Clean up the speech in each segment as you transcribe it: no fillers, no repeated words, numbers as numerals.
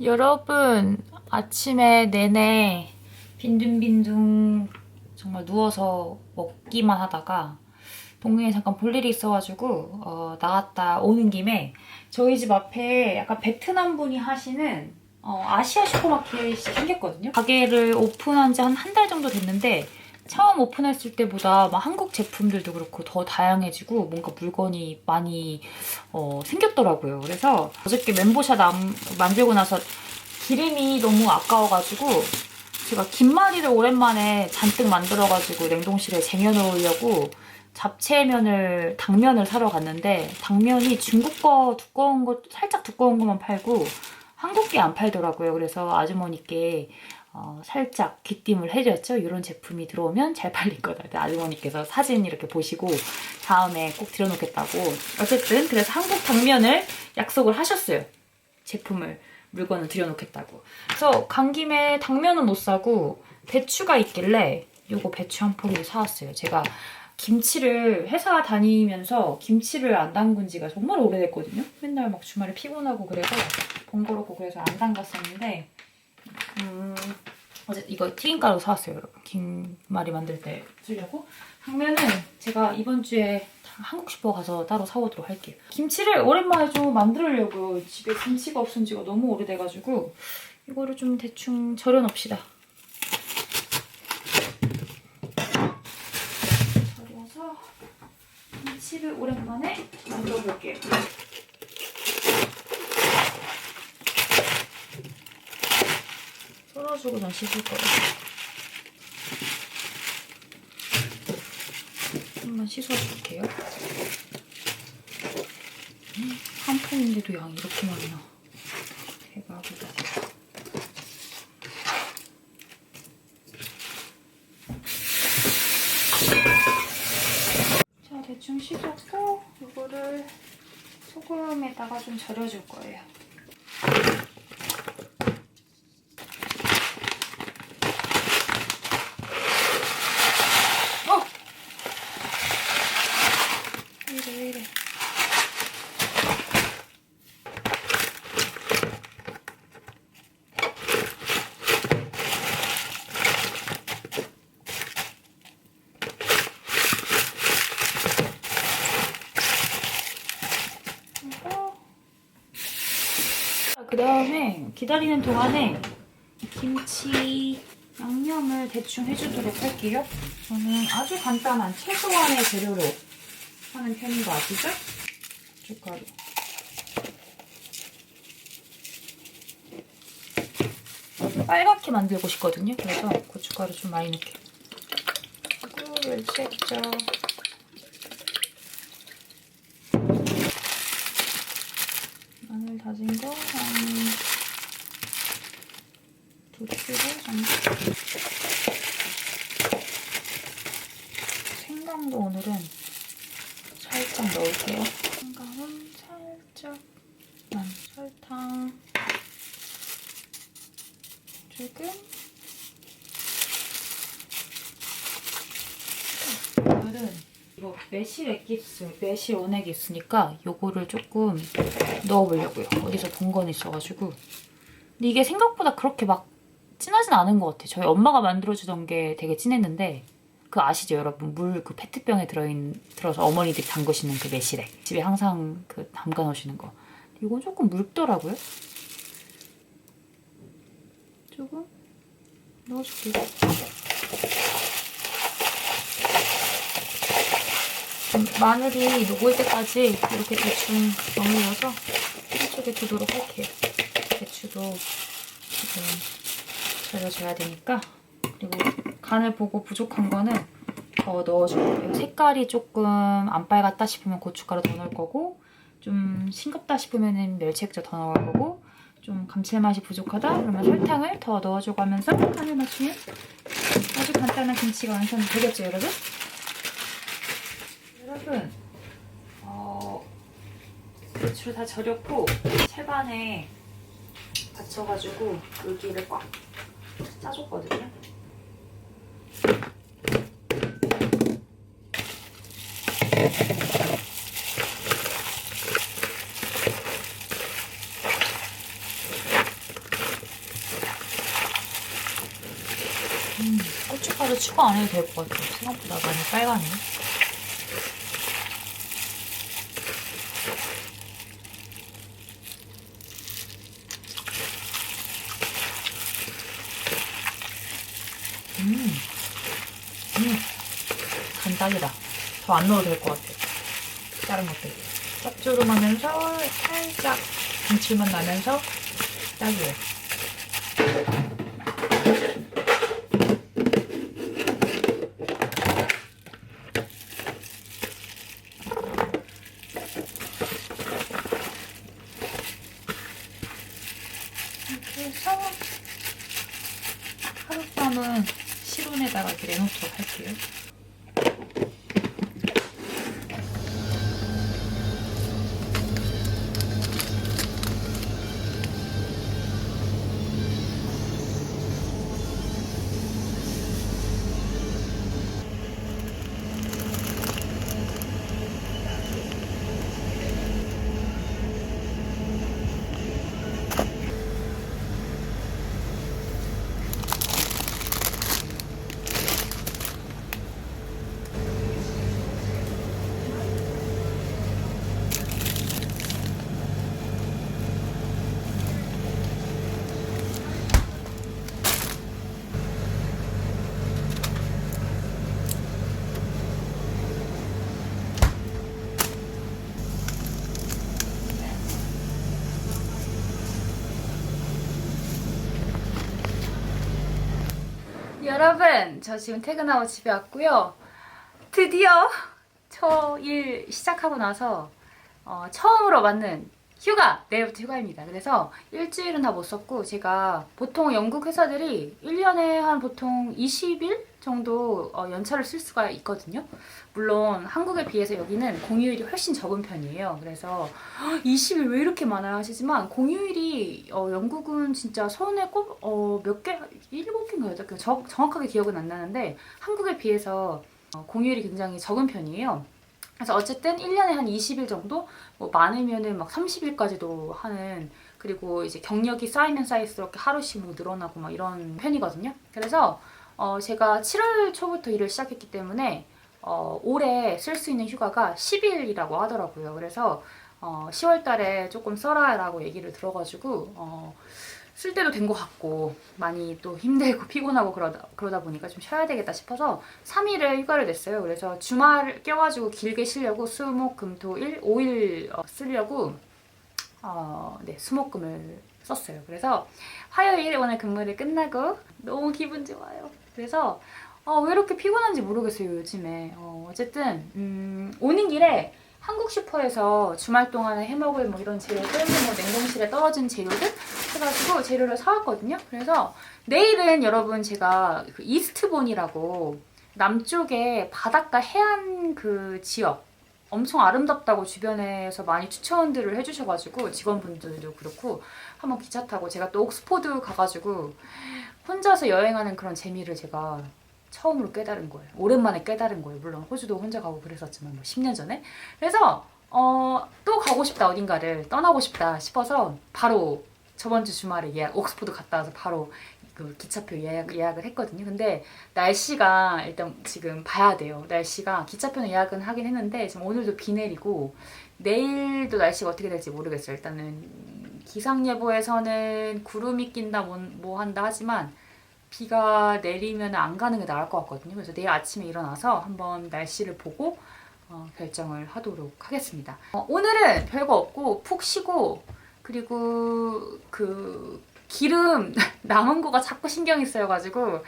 여러분, 아침에 내내 빈둥빈둥 정말 누워서 먹기만 하다가 동네에 잠깐 볼 일이 있어가지고 나갔다 오는 김에 저희 집 앞에 약간 베트남 분이 하시는 아시아 슈퍼마켓이 생겼거든요. 가게를 오픈한 지 한 달 정도 됐는데 처음 오픈했을 때보다 막 한국 제품들도 그렇고 더 다양해지고 뭔가 물건이 많이 생겼더라고요. 그래서 어저께 멘보샤 만들고 나서 기름이 너무 아까워가지고 제가 김말이를 오랜만에 잔뜩 만들어가지고 냉동실에 쟁여놓으려고 잡채면을, 당면을 사러 갔는데 당면이 중국 거 두꺼운 거, 살짝 두꺼운 것만 팔고 한국 게 안 팔더라고요. 그래서 아주머니께 살짝 귀띔을 해줬죠. 이런 제품이 들어오면 잘 팔릴 거다. 아주머니께서 사진 이렇게 보시고 다음에 꼭 들여놓겠다고. 어쨌든 그래서 한국 당면을 약속을 하셨어요. 제품을, 물건을 들여놓겠다고. 그래서 간 김에 당면은 못 사고 배추가 있길래 요거 배추 한 포기를 사왔어요. 제가 김치를 회사 다니면서 김치를 안 담근 지가 정말 오래됐거든요. 맨날 막 주말에 피곤하고 그래서 번거롭고 그래서 안 담갔었는데 어제 이거 튀김가루 사왔어요, 여러분. 김말이 만들 때 쓰려고. 당면은 제가 이번 주에 한국 슈퍼 가서 따로 사오도록 할게요. 김치를 오랜만에 좀 만들려고요. 집에 김치가 없은 지가 너무 오래돼가지고 이거를 좀 대충 절여놓읍시다. 절여서 김치를 오랜만에 만들어볼게요. 썰어주고 난 씻을 거예요. 한번 씻어줄게요. 한 푼인데도 양이 이렇게 많나. 대박이다. 자, 대충 씻었고 이거를 소금에다가 좀 절여줄 거예요. 왜 이래. 그 다음에 기다리는 동안에 김치 양념을 대충 해주도록 할게요. 저는 아주 간단한 최소한의 재료로 하는 편인 거 아시죠? 고춧가루. 빨갛게 만들고 싶거든요. 그래서 고춧가루 좀 많이 넣을게요. 그리고 멸치액젓. 마늘 다진 거 한 2큐브 정도. 생강도 오늘은 살짝 넣을게요. 생강은 살짝만. 설탕 조금. 오늘은 이거 매실 액기스, 매실 원액이 있으니까 요거를 조금 넣어보려고요. 어디서 본 건 있어가지고. 근데 이게 생각보다 그렇게 막 진하진 않은 것 같아요. 저희 엄마가 만들어주던 게 되게 진했는데 그 아시죠, 여러분? 물 그 페트병에 들어서 어머니들이 담그시는 그 매실액. 집에 항상 그 담가 놓으시는 거. 이건 조금 묽더라고요. 조금 넣어줄게요. 마늘이 녹을 때까지 이렇게 대충 버무려서 한쪽에 두도록 할게요. 배추도 지금 절여줘야 되니까. 그리고 간을 보고 부족한 거는 더 넣어줄 거예요. 색깔이 조금 안 빨갛다 싶으면 고춧가루 더 넣을 거고, 좀 싱겁다 싶으면 멸치액젓 더 넣을 거고, 좀 감칠맛이 부족하다 그러면 설탕을 더 넣어주고 하면서 간을 맞추면 아주 간단한 김치가 완성이 되겠죠, 여러분? 여러분, 배추를 다 절였고 채반에 받쳐가지고 여기를 꽉 짜줬거든요. 고춧가루 추가 안 해도 될 것 같아요. 생각보다 많이 빨가네. 간장이다. 더 안 넣어도 될 것 같아요. 다른 것들. 짭조름하면서 살짝 김치맛 나면서 딱이에요. 이렇게 해서 하룻밤은 실온에다가 이렇게 내놓도록 할게요. 여러분, 저 지금 퇴근하고 집에 왔고요. 드디어 저 일 시작하고 나서 처음으로 맞는 휴가! 내일부터 휴가입니다. 그래서 일주일은 다 못 썼고, 제가 보통 영국 회사들이 1년에 한 보통 20일 정도 연차를 쓸 수가 있거든요. 물론 한국에 비해서 여기는 공휴일이 훨씬 적은 편이에요. 그래서 20일 왜 이렇게 많아 하시지만, 공휴일이 영국은 진짜 손에 꼽 몇 개? 7개인가 8개? 정확하게 기억은 안 나는데 한국에 비해서 공휴일이 굉장히 적은 편이에요. 그래서 어쨌든 1년에 한 20일 정도, 뭐 많으면은 막 30일까지도 하는, 그리고 이제 경력이 쌓이면 쌓일수록 하루씩 뭐 늘어나고 막 이런 편이거든요. 그래서 제가 7월 초부터 일을 시작했기 때문에 올해 쓸 수 있는 휴가가 10일이라고 하더라고요. 그래서 10월 달에 조금 써라라고 얘기를 들어가지고 쓸 때도 된 것 같고, 많이 또 힘들고 피곤하고 그러다 보니까 좀 쉬어야 되겠다 싶어서 3일을 휴가를 냈어요. 그래서 주말 껴가지고 길게 쉬려고 수목금토일 5일 쓰려고 네, 수목금을 썼어요. 그래서 화요일 오늘 근무를 끝나고 너무 기분 좋아요. 그래서 왜 이렇게 피곤한지 모르겠어요, 요즘에. 어쨌든 오는 길에 한국 슈퍼에서 주말 동안에 해먹을 뭐 이런 재료들, 뭐 냉동실에 떨어진 재료들 해가지고 재료를 사왔거든요. 그래서 내일은 여러분 제가 그 이스트본이라고 남쪽에 바닷가 해안 그 지역 엄청 아름답다고 주변에서 많이 추천들을 해주셔가지고, 직원분들도 그렇고 한번 기차 타고 제가 또 옥스포드 가가지고 혼자서 여행하는 그런 재미를 제가 처음으로 깨달은 거예요. 오랜만에 깨달은 거예요. 물론 호주도 혼자 가고 그랬었지만 뭐 10년 전에. 그래서 또 가고 싶다, 어딘가를 떠나고 싶다 싶어서 바로 저번 주 주말에 옥스포드 갔다 와서 바로 그 기차표 예약을 했거든요. 근데 날씨가 일단 지금 봐야 돼요. 날씨가 기차표는 예약은 하긴 했는데 지금 오늘도 비 내리고 내일도 날씨가 어떻게 될지 모르겠어요. 일단은 기상예보에서는 구름이 낀다 뭐 한다 하지만 비가 내리면 안 가는 게 나을 것 같거든요. 그래서 내일 아침에 일어나서 한번 날씨를 보고 결정을 하도록 하겠습니다. 오늘은 별거 없고 푹 쉬고, 그리고 그 기름 남은 거가 자꾸 신경이 쓰여가지고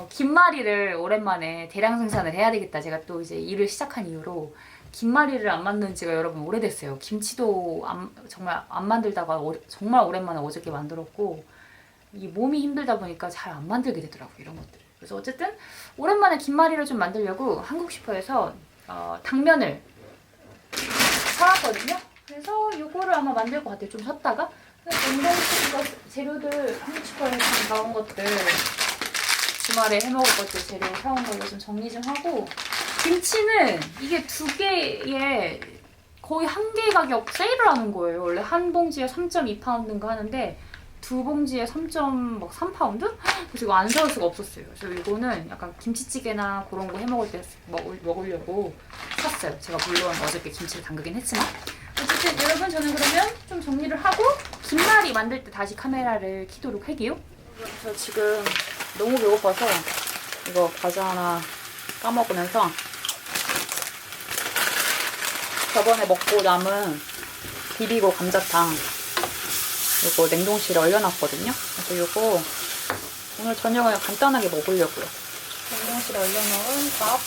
김말이를 오랜만에 대량 생산을 해야 되겠다. 제가 또 이제 일을 시작한 이후로 김말이를 안 만든 지가 여러분 오래됐어요. 김치도 정말 안 만들다가 정말 오랜만에 어저께 만들었고, 이 몸이 힘들다 보니까 잘 안 만들게 되더라고요, 이런 것들. 그래서 어쨌든 오랜만에 김말이를 좀 만들려고 한국 슈퍼에서 당면을 사왔거든요. 그래서 이거를 아마 만들 것 같아요. 좀 샀다가. 냉동실 재료들, 한국 슈퍼에서 나온 것들, 주말에 해먹을 것들 재료 사온 걸로 좀 정리 좀 하고, 김치는 이게 2개에 거의 1개 가격 세일을 하는 거예요. 원래 한 봉지에 3.2파운드인가 하는데 두 봉지에 3.3파운드? 그래서 이거 안 사올 수가 없었어요. 그래서 이거는 약간 김치찌개나 그런 거 해먹을 때 먹으려고 샀어요. 제가 물론 어저께 김치를 담그긴 했지만. 어쨌든 여러분, 저는 그러면 좀 정리를 하고 김말이 만들 때 다시 카메라를 켜도록 할게요. 저 지금 너무 배고파서 이거 과자 하나 까먹으면서 저번에 먹고 남은 비비고 감자탕 이거 냉동실에 얼려놨거든요. 그래서 이거 오늘 저녁을 간단하게 먹으려고요. 냉동실에 얼려놓은 밥,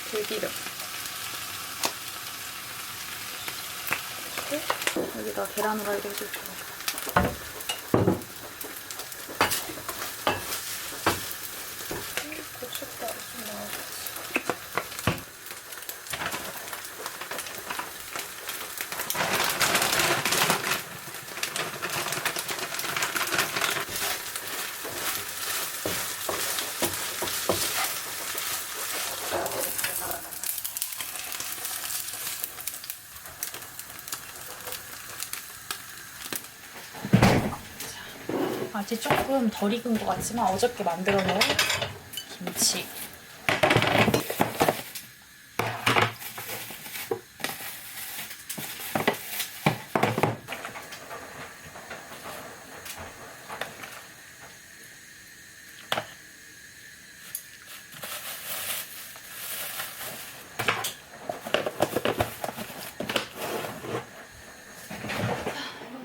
들기름, 여기다 계란 후라이도 해줄게요. 고춧가루 좀 넣어줄게요. 아직 조금 덜 익은 것 같지만 어저께 만들어 놓은 김치.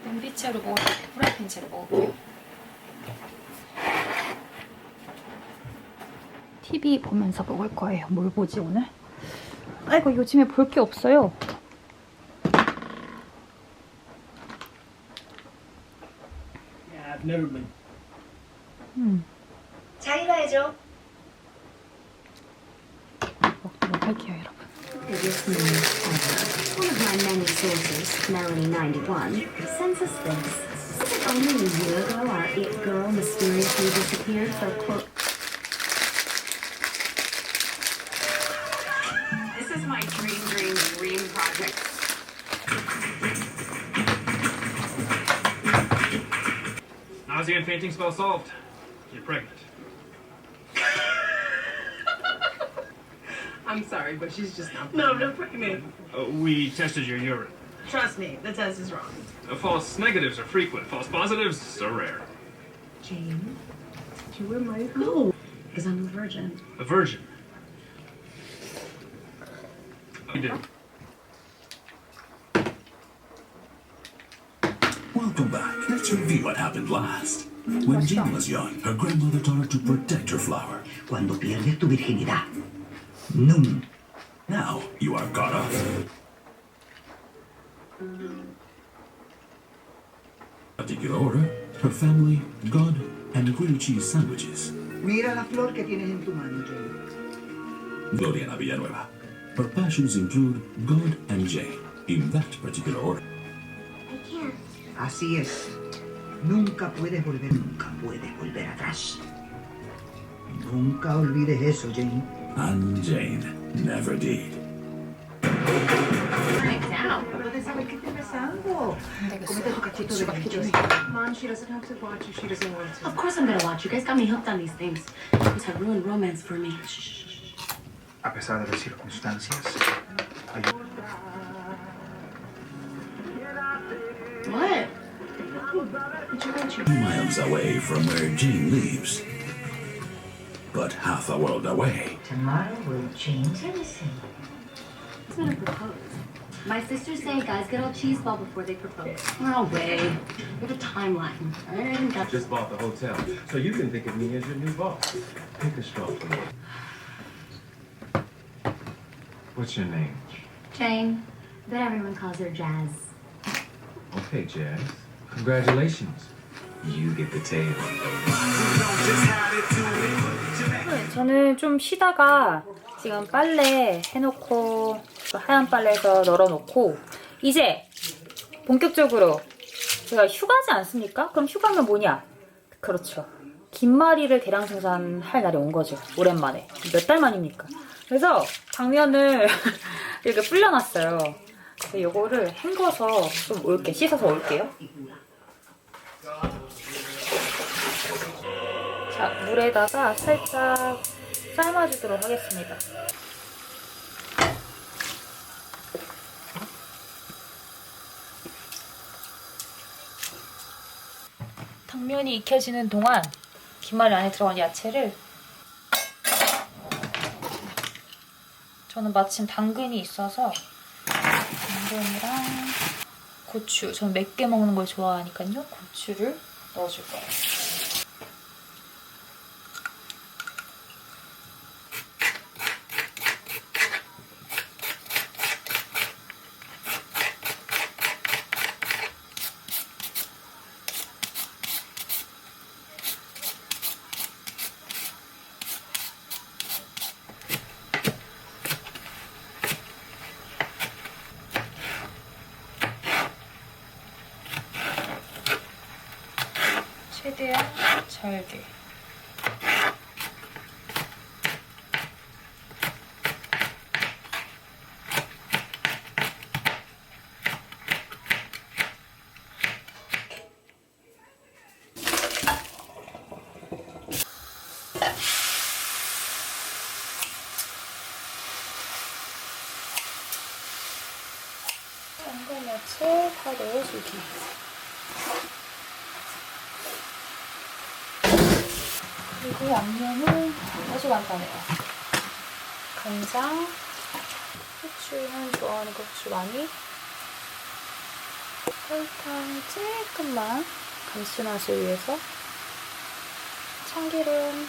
냄비채로 먹을 때 프라이팬 채로 먹을게요. TV 보면서 먹을 거예요. 뭘 보지 오늘? 아이고, 요즘에 볼 게 없어요. Yeah, I've never been. 자기가 먹도록 할게요, 여러분. One of my many sources, Melanie91, sends us this. Was it only a year ago our it girl mysteriously disappeared for quote? This is my dream project. Nausea and fainting spell solved. You're pregnant. I'm sorry, but she's just not. No, no pregnant. We tested your urine. Trust me, the test is wrong. False negatives are frequent. False positives are rare. Jane, you were married? No, because I'm a virgin. A virgin. You did. Welcome back. Let's review what happened last. When Jane was young, her grandmother taught her to protect her flower. Cuando pierdes tu virginidad. Num. Now you are cut off. Particular order, her family, God, and grilled cheese sandwiches. Mira la flor que tienes en tu mano, Jane. Gloriana Villanueva. Her passions include God and Jane, in that particular order. I can't. Así es. Nunca puedes volver atrás. Nunca olvides eso, Jane. And Jane never did. Pero de saber qué está empezando. Cómete tu cachito de leche. Mom, she doesn't have to watch you. She doesn't want to. Of course I'm gonna watch. You guys got me hooked on these things. It's have ruined romance for me. A pesar de las circunstancias, What? 2 miles away from where Jane lives. But half a world away. Tomorrow will change everything. Who's gonna propose? My sisters say guys get all cheese ball before they propose. No way. We have a timeline. I haven't got Just bought the hotel, so you can think of me as your new boss. Pick a straw for me. What's your name? Jane, but everyone calls her Jazz. Okay, Jazz. Congratulations. You get the tail. 저는 좀 쉬다가 지금 빨래 해놓고 하얀 빨래에서 널어놓고 이제 본격적으로 제가 휴가지 않습니까? 그럼 휴가면 뭐냐? 그렇죠. 김말이를 대량 생산할 날이 온 거죠. 오랜만에. 몇 달 만입니까? 그래서 당면을 이렇게 불려놨어요. 그래서 요거를 헹궈서 좀 올게, 씻어서 올게요. 자, 물에다가 살짝 삶아주도록 하겠습니다. 당면이 익혀지는 동안 김말이 안에 들어간 야채를, 저는 마침 당근이 있어서 당근이랑 고추, 저는 맵게 먹는 걸 좋아하니까요. 고추를 넣어줄 거예요. 최대한 잘게. 당근 야채 다 넣어주기. 그리고 양념은 아주 간단해요. 간장, 후추는 좋아하는 후추 많이, 설탕 조금만 감칠맛을 위해서, 참기름,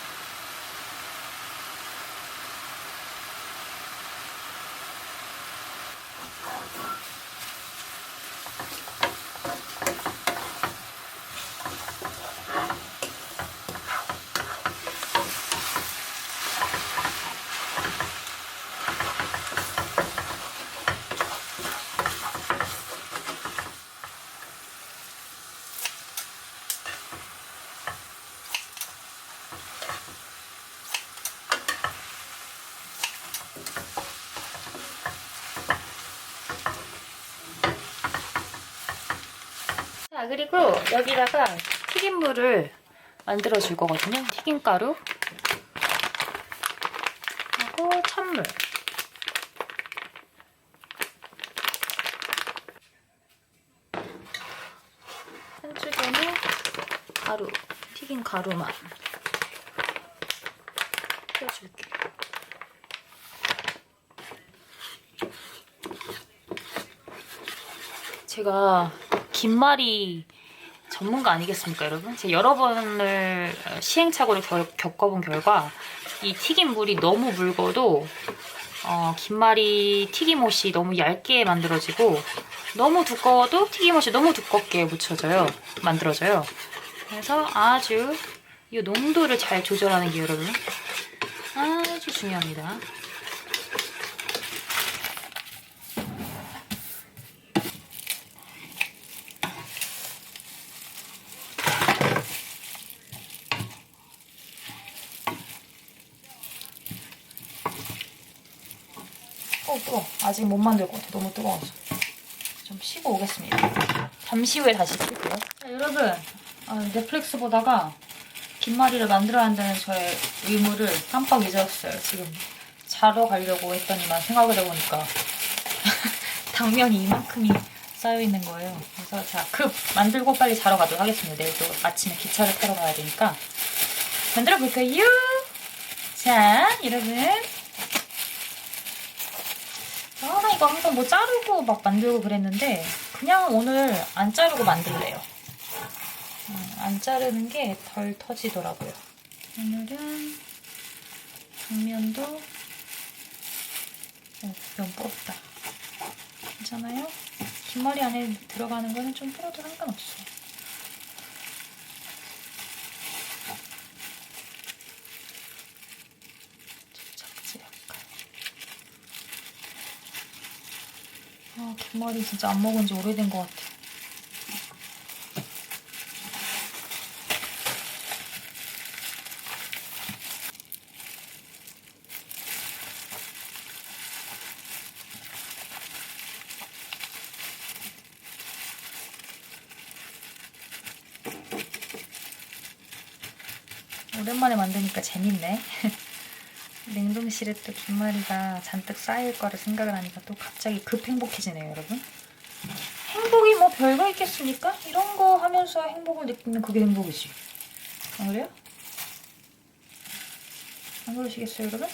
자, 그리고 여기다가 튀김물을 만들어 줄 거거든요. 튀김가루 하고 찬물, 한쪽에는 가루, 튀김 가루만 펴줄게요. 제가 김말이 전문가 아니겠습니까, 여러분? 제가 여러 번을 시행착오를 겪어본 결과 이 튀김물이 너무 묽어도 김말이 튀김옷이 너무 얇게 만들어지고, 너무 두꺼워도 튀김옷이 너무 두껍게 만들어져요. 그래서 아주 이 농도를 잘 조절하는 게 여러분 아주 중요합니다. 뜨거워. 아직 못 만들 것 같아. 너무 뜨거워서. 좀 쉬고 오겠습니다. 잠시 후에 다시 킬게요. 자, 여러분, 넷플릭스 보다가 김말이를 만들어야 한다는 저의 의무를 깜빡 잊었어요. 지금 자러 가려고 했더니만 생각을 해보니까 당면이 이만큼이 쌓여있는 거예요. 그래서 자, 급 만들고 빨리 자러 가도록 하겠습니다. 내일 또 아침에 기차를 타러 가야 되니까 만들어 볼까요? 자, 여러분, 나 이거 항상 뭐 자르고 막 만들고 그랬는데 그냥 오늘 안 자르고 만들래요. 안 자르는 게 덜 터지더라고요. 오늘은 당면도 면 불었다. 괜찮아요? 김말이 안에 들어가는 거는 좀 불어도 상관없어요. 작지 약간. 김말이 진짜 안 먹은 지 오래된 것 같아. 오랜만에 만드니까 재밌네. 냉동실에 또 김말이가 잔뜩 쌓일 거를 생각을 하니까 또 갑자기 급 행복해지네요, 여러분. 행복이 뭐 별거 있겠습니까? 이런 거 하면서 행복을 느끼면 그게 행복이지. 안 그래요? 안 그러시겠어요, 여러분?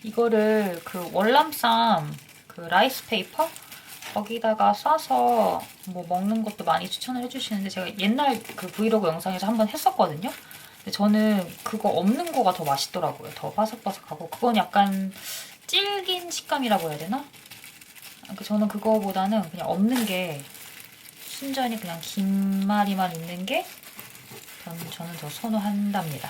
이거를 그 월남쌈 그 라이스 페이퍼 거기다가 싸서 뭐 먹는 것도 많이 추천을 해주시는데 제가 옛날 그 브이로그 영상에서 한번 했었거든요. 근데 저는 그거 없는 거가 더 맛있더라고요. 더 바삭바삭하고 그건 약간 질긴 식감이라고 해야 되나? 저는 그거보다는 그냥 없는 게 순전히 그냥 김말이만 있는 게 저는 더 선호한답니다.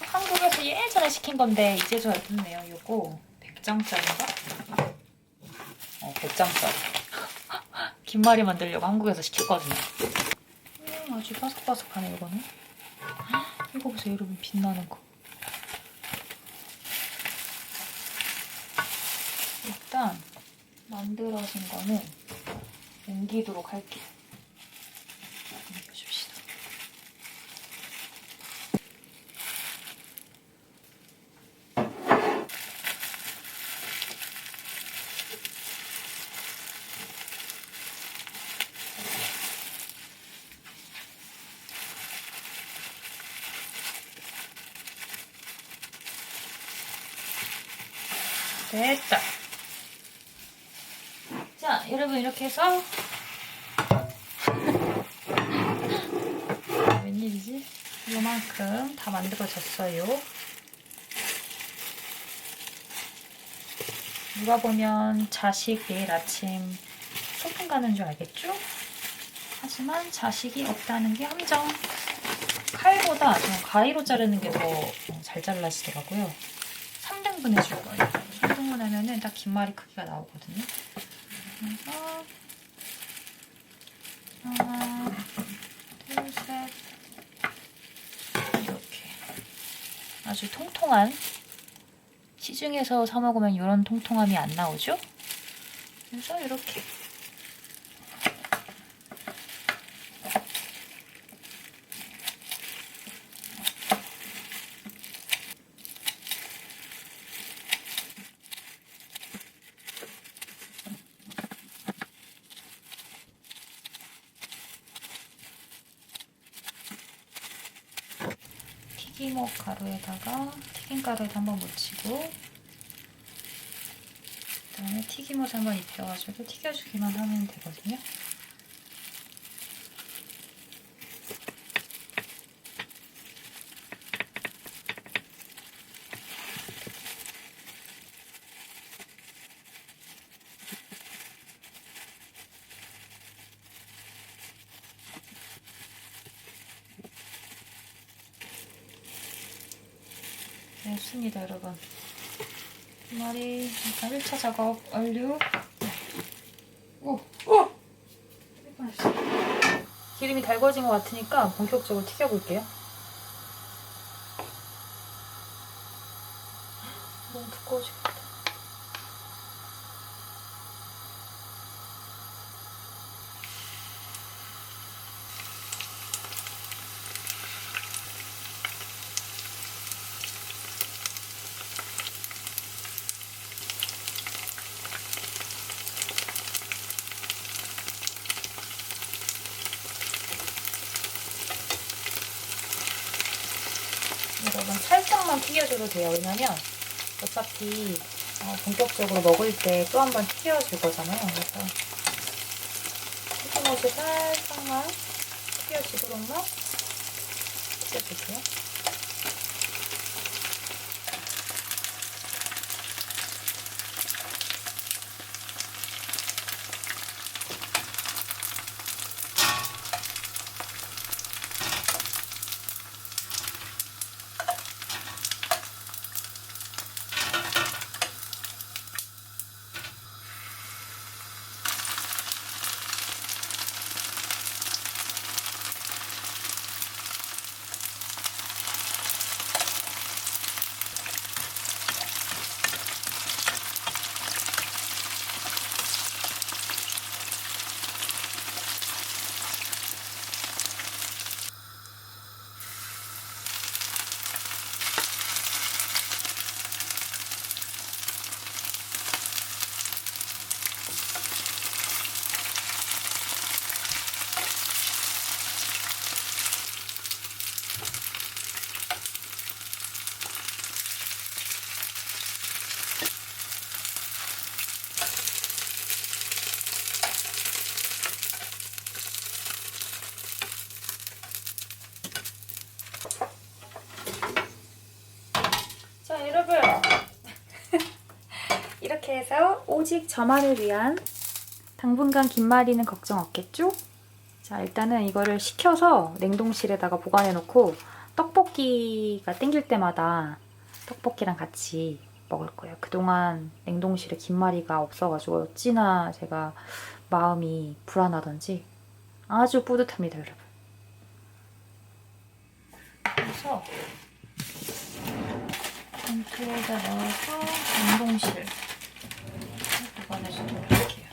한국에서 예전에 시킨 건데 이제서야 뜯네요. 요거 100장짜리인가? 100장짜리. 김말이 만들려고 한국에서 시켰거든요. 아주 바삭바삭하네 이거는. 이거 보세요 여러분, 빛나는 거. 일단 만들어진 거는 옮기도록 할게요. 옮겨줍시다. 됐다. 자, 여러분 이렇게 해서 웬일이지? 요만큼 다 만들어졌어요. 누가 보면 자식 내일 아침 소풍 가는 줄 알겠죠? 하지만 자식이 없다는 게 함정. 칼보다 저는 가위로 자르는 게 더 잘 잘라지더라고요. 3등분 해줄 거예요. 3등분 하면은 딱 김말이 크기가 나오거든요. 그래서 하나, 둘, 셋 이렇게 아주 통통한, 시중에서 사 먹으면 이런 통통함이 안 나오죠? 그래서 이렇게 튀김옷 가루에다가 튀김가루에다 한번 묻히고 그다음에 튀김옷 한번 입혀가지고 튀겨주기만 하면 되거든요. 됐습니다, 여러분. 김말이 일단 1차 작업 완료. 기름이 달궈진 것 같으니까 본격적으로 튀겨볼게요. 너무 두꺼워지겠다. 여러분 살짝만 튀겨줘도 돼요. 왜냐면 어차피 본격적으로 먹을 때 또 한 번 튀겨줄 거잖아요. 그래서 튀김옷을 살짝만 튀겨지도록만 튀겨줄게요. 자, 여러분 이렇게 해서 오직 저만을 위한 당분간 김말이는 걱정 없겠죠? 자, 일단은 이거를 식혀서 냉동실에다가 보관해 놓고 떡볶이가 땡길 때마다 떡볶이랑 같이 먹을 거예요. 그동안 냉동실에 김말이가 없어가지고 어찌나 제가 마음이 불안하던지 아주 뿌듯합니다, 여러분. 그래서 봉투에다 넣어서 냉동실 보관해주도록 할게요.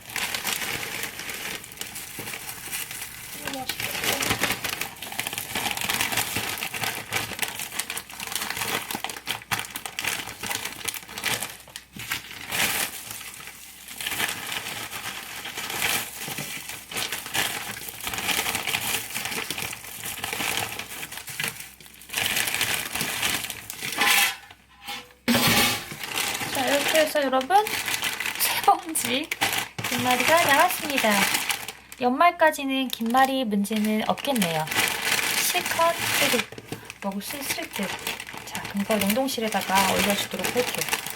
맛있겠다. 자, 이렇게 해서 여러분 새봉지 김말이가 나왔습니다. 연말까지는 김말이 문제는 없겠네요. 실컷 먹을 수 있을 듯. 자, 그럼 이거 냉동실에다가 올려주도록 할게요.